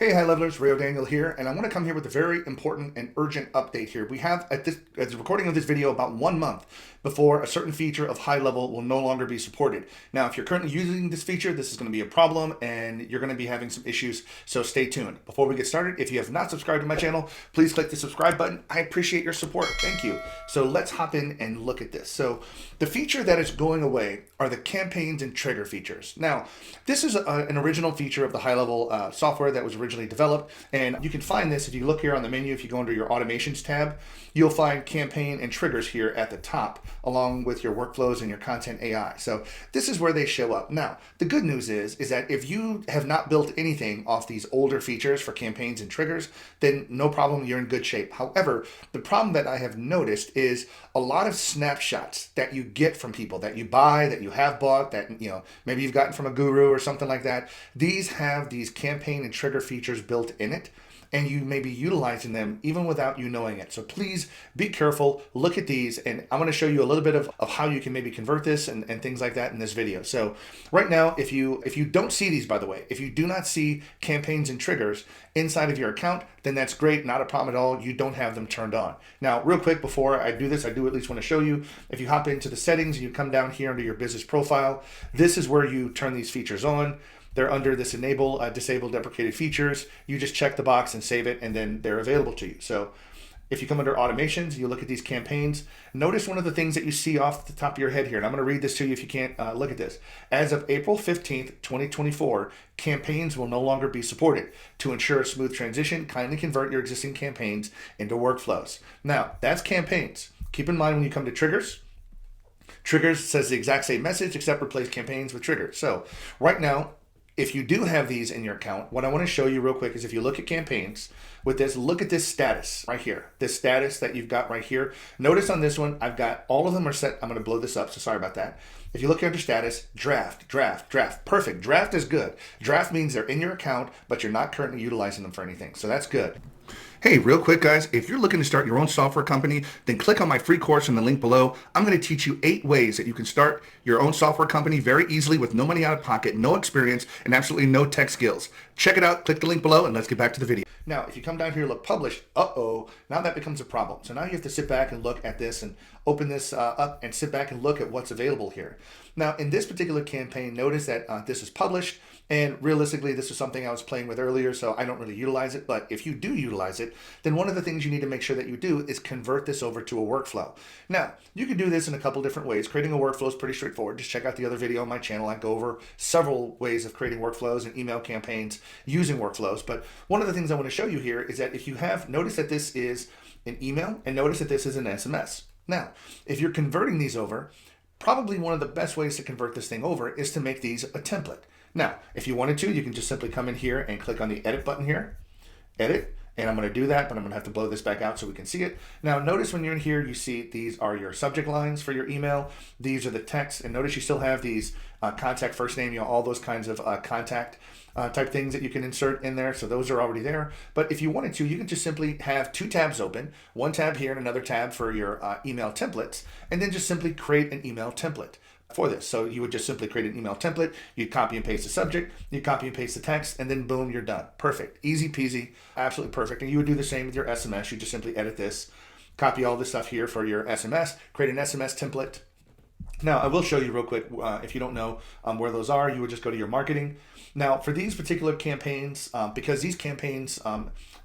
Hey, High Levelers, Rio Daniel here, and I want to come here with a very important and urgent update here. We have, at the recording of this video, about 1 month before a certain feature of HighLevel will no longer be supported. Now, if you're currently using this feature, this is going to be a problem, and you're going to be having some issues, so stay tuned. Before we get started, if you have not subscribed to my channel, please click the subscribe button. I appreciate your support. Thank you. So let's hop in and look at this. So the feature that is going away are the campaigns and trigger features. Now, this is an original feature of the HighLevel software that was originally developed, and you can find this if you look here on the menu. If you go under your automations tab, you'll find campaign and triggers here at the top, along with your workflows and your content AI. So this is where they show up. Now, the good news is that if you have not built anything off these older features for campaigns and triggers, then no problem, you're in good shape. However, the problem that I have noticed is a lot of snapshots that you get from people that you buy, that you have bought, that maybe you've gotten from a guru or something like that. These have these campaign and trigger features built in it, and you may be utilizing them even without you knowing it. So please be careful, look at these, and I'm gonna show you a little bit of how you can maybe convert this and things like that in this video. So right now, if you don't see these, by the way, if you do not see campaigns and triggers inside of your account, then that's great, not a problem at all. You don't have them turned on. Now, real quick, before I do this, I do at least wanna show you, if you hop into the settings and you come down here under your business profile, this is where you turn these features on. They're under this enable disable deprecated features. You just check the box and save it, and then they're available to you. So if you come under automations, you look at these campaigns, notice one of the things that you see off the top of your head here, and I'm going to read this to you if you can't look at this. As of April 15th, 2024, campaigns will no longer be supported. To ensure a smooth transition, kindly convert your existing campaigns into workflows. Now, that's campaigns. Keep in mind when you come to triggers, triggers says the exact same message except replace campaigns with triggers. So right now, if you do have these in your account, what I want to show you real quick is if you look at campaigns with this, look at this status right here, this status that you've got right here. Notice on this one, I've got all of them are set. I'm going to blow this up, so sorry about that. If you look under status, draft. Perfect. Draft is good. Draft means they're in your account, but you're not currently utilizing them for anything. So that's good. Hey, real quick, guys, if you're looking to start your own software company, then click on my free course in the link below. I'm going to teach you 8 ways that you can start your own software company very easily with no money out of pocket, no experience, and absolutely no tech skills. Check it out. Click the link below, and let's get back to the video. Now, if you come down here, look published, now that becomes a problem. So now you have to sit back and look at this and open this up and sit back and look at what's available here. Now, in this particular campaign, notice that this is published, and realistically, this is something I was playing with earlier, so I don't really utilize it. But if you do utilize it, then one of the things you need to make sure that you do is convert this over to a workflow. Now, you can do this in a couple different ways. Creating a workflow is pretty straightforward. Just check out the other video on my channel. I go over several ways of creating workflows and email campaigns using workflows. But one of the things I want to show you here is that if you have, notice that this is an email, and notice that this is an SMS. Now, if you're converting these over, probably one of the best ways to convert this thing over is to make these a template. Now, if you wanted to, you can just simply come in here and click on the edit button here, edit, and I'm going to do that, but I'm going to have to blow this back out so we can see it. Now, notice when you're in here, you see these are your subject lines for your email. These are the text, and notice you still have these contact first name, all those kinds of contact type things that you can insert in there. So those are already there. But if you wanted to, you can just simply have 2 tabs open, one tab here and another tab for your email templates, and then just simply create an email template for this. So you would just simply create an email template, you'd copy and paste the subject, you copy and paste the text, and then boom, you're done. Perfect. Easy peasy, absolutely perfect. And you would do the same with your SMS. You just simply edit this, copy all this stuff here for your SMS, create an SMS template. Now, I will show you real quick, if you don't know where those are, you would just go to your marketing. Now, for these particular campaigns, because these campaigns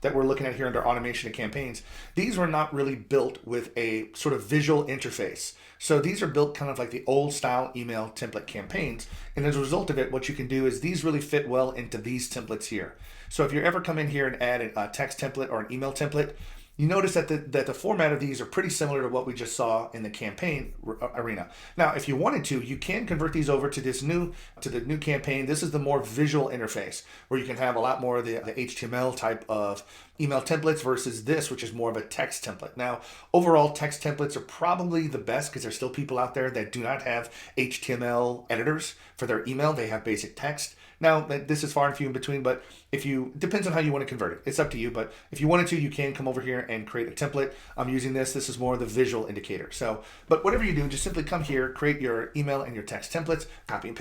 that we're looking at here under automation of campaigns, these were not really built with a sort of visual interface. So these are built kind of like the old style email template campaigns. And as a result of it, what you can do is these really fit well into these templates here. So if you ever come in here and add a text template or an email template, you notice that the format of these are pretty similar to what we just saw in the campaign arena. Now, if you wanted to, you can convert these over to the new campaign. This is the more visual interface where you can have a lot more of the HTML type of email templates versus this, which is more of a text template. Now, overall, text templates are probably the best because there's still people out there that do not have HTML editors for their email. They have basic text. Now, this is far and few in between, but depends on how you want to convert it. It's up to you, but if you wanted to, you can come over here and create a template. I'm using this. This is more the visual indicator. So, but whatever you do, just simply come here, create your email and your text templates, copy and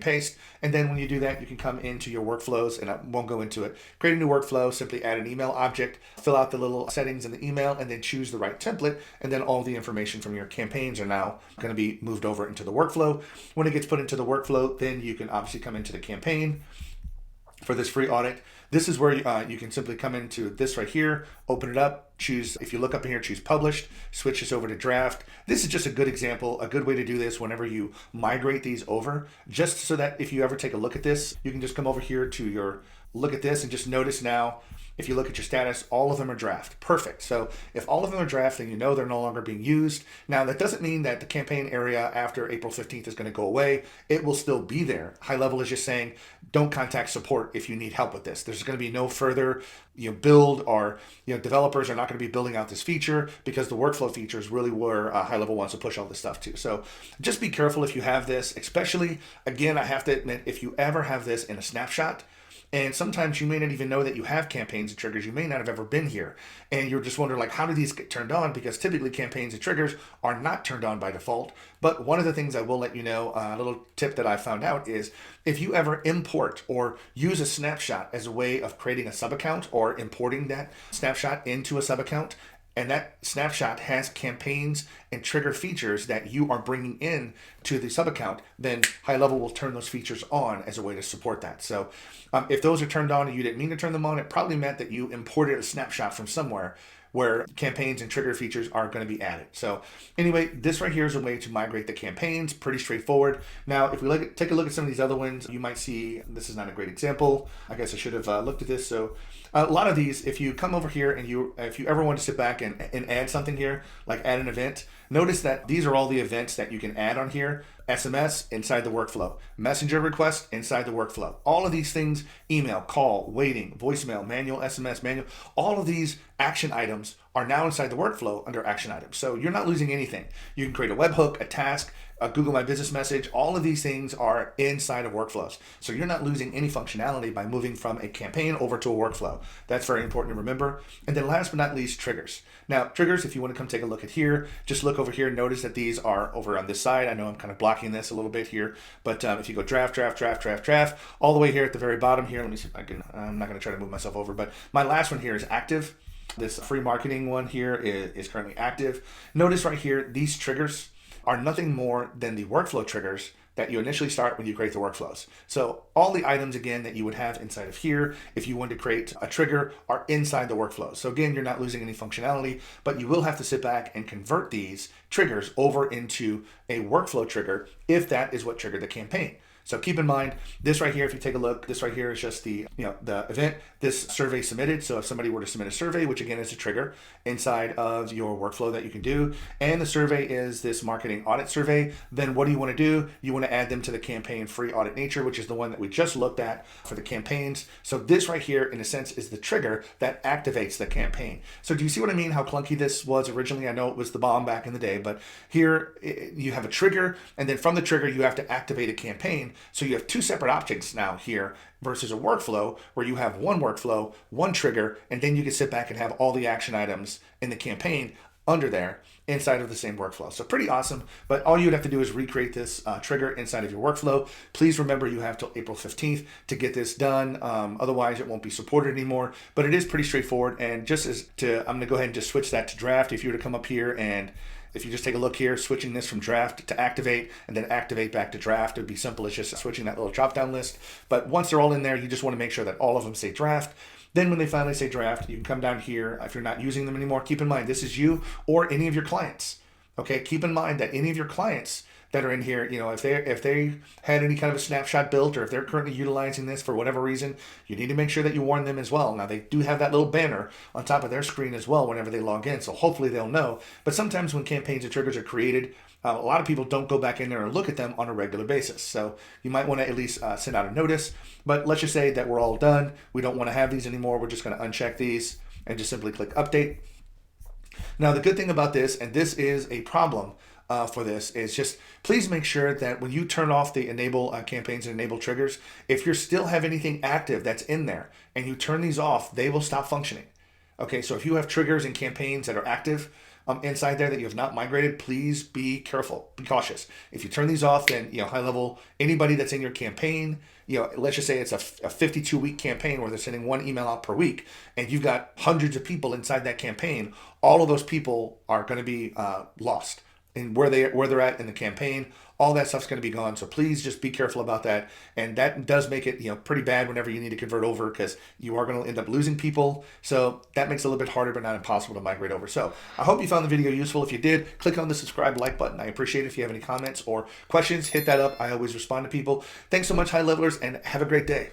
paste. And then when you do that, you can come into your workflows, and I won't go into it. Create a new workflow, simply add an email object, fill out the little settings in the email, and then choose the right template. And then all the information from your campaigns are now going to be moved over into the workflow. When it gets put into the workflow, then you can obviously come into the campaign for this free audit. This is where you can simply come into this right here, open it up, choose, if you look up in here, choose published, switch this over to draft. This is just a good example, a good way to do this whenever you migrate these over, just so that if you ever take a look at this, you can just come over here to your look at this and just notice now, if you look at your status, all of them are draft. Perfect. So if all of them are draft, then you know they're no longer being used. Now, that doesn't mean that the campaign area after April 15th is going to go away. It will still be there. HighLevel is just saying, don't contact support if you need help with this. There's going to be no further build, or developers are not going to be building out this feature, because the workflow feature is really where HighLevel wants to push all this stuff to. So just be careful if you have this, especially, again, I have to admit, if you ever have this in a snapshot, and sometimes you may not even know that you have campaigns and triggers. You may not have ever been here. And you're just wondering, like, how do these get turned on? Because typically campaigns and triggers are not turned on by default. But one of the things I will let you know, a little tip that I found out, is if you ever import or use a snapshot as a way of creating a sub-account or importing that snapshot into a sub-account, and that snapshot has campaigns and trigger features that you are bringing in to the sub-account, then HighLevel will turn those features on as a way to support that. So if those are turned on and you didn't mean to turn them on, it probably meant that you imported a snapshot from somewhere where campaigns and trigger features are going to be added. So anyway, this right here is a way to migrate the campaigns. Pretty straightforward. Now, if we take a look at some of these other ones, you might see this is not a great example. I guess I should have looked at this. So a lot of these, if you come over here and if you ever want to sit back and add something here, like add an event, notice that these are all the events that you can add on here. SMS inside the workflow, messenger request inside the workflow. All of these things, email, call, waiting, voicemail, manual, SMS, manual, all of these action items are now inside the workflow under action items. So you're not losing anything. You can create a webhook, a task, a Google My Business message. All of these things are inside of workflows. So you're not losing any functionality by moving from a campaign over to a workflow. That's very important to remember. And then last but not least, triggers. Now, triggers, if you want to come take a look at here, just look over here. Notice that these are over on this side. I know I'm kind of blocking this a little bit here, but if you go draft, all the way here at the very bottom here, let me see if I can, I'm not going to try to move myself over, but my last one here is active. This free marketing one here is currently active. Notice right here, these triggers are nothing more than the workflow triggers that you initially start when you create the workflows. So all the items, again, that you would have inside of here, if you want to create a trigger, are inside the workflows. So again, you're not losing any functionality, but you will have to sit back and convert these triggers over into a workflow trigger if that is what triggered the campaign. So keep in mind, this right here, if you take a look, this right here is just the event, this survey submitted. So if somebody were to submit a survey, which again is a trigger inside of your workflow that you can do, and the survey is this marketing audit survey, then what do you want to do? You want to add them to the campaign free audit nature, which is the one that we just looked at for the campaigns. So this right here, in a sense, is the trigger that activates the campaign. So do you see what I mean? How clunky this was originally? I know it was the bomb back in the day, but here you have a trigger, and then from the trigger, you have to activate a campaign. So you have two separate objects now here versus a workflow where you have one workflow, one trigger, and then you can sit back and have all the action items in the campaign under there inside of the same workflow. So pretty awesome, but all you'd have to do is recreate this trigger inside of your workflow. Please remember you have till April 15th to get this done. Otherwise it won't be supported anymore, but it is pretty straightforward. And I'm gonna go ahead and just switch that to draft. If you were to come up here and if you just take a look here, switching this from draft to activate and then activate back to draft, it would be simple as just switching that little drop-down list. But once they're all in there, you just want to make sure that all of them say draft. Then when they finally say draft, you can come down here. If you're not using them anymore, keep in mind, this is you or any of your clients. Okay, keep in mind that any of your clients that are in here, if they had any kind of a snapshot built, or if they're currently utilizing this for whatever reason, you need to make sure that you warn them as well. Now, they do have that little banner on top of their screen as well whenever they log in, so hopefully they'll know. But sometimes when campaigns and triggers are created, a lot of people don't go back in there and look at them on a regular basis. So you might want to at least send out a notice. But let's just say that we're all done. We don't want to have these anymore. We're just going to uncheck these and just simply click update. Now, the good thing about this, and this is a problem for this is just please make sure that when you turn off the enable campaigns and enable triggers, if you still have anything active that's in there and you turn these off, they will stop functioning. Okay, so if you have triggers and campaigns that are active inside there that you have not migrated, please be careful, be cautious. If you turn these off, then HighLevel, anybody that's in your campaign, let's just say it's a 52-week campaign where they're sending one email out per week, and you've got hundreds of people inside that campaign. All of those people are going to be lost in where they're at in the campaign. All that stuff's going to be gone. So please just be careful about that. And that does make it pretty bad whenever you need to convert over, because you are going to end up losing people. So that makes it a little bit harder, but not impossible to migrate over. So I hope you found the video useful. If you did, click on the subscribe, like button. I appreciate it. If you have any comments or questions, hit that up. I always respond to people. Thanks so much, high levelers, and have a great day.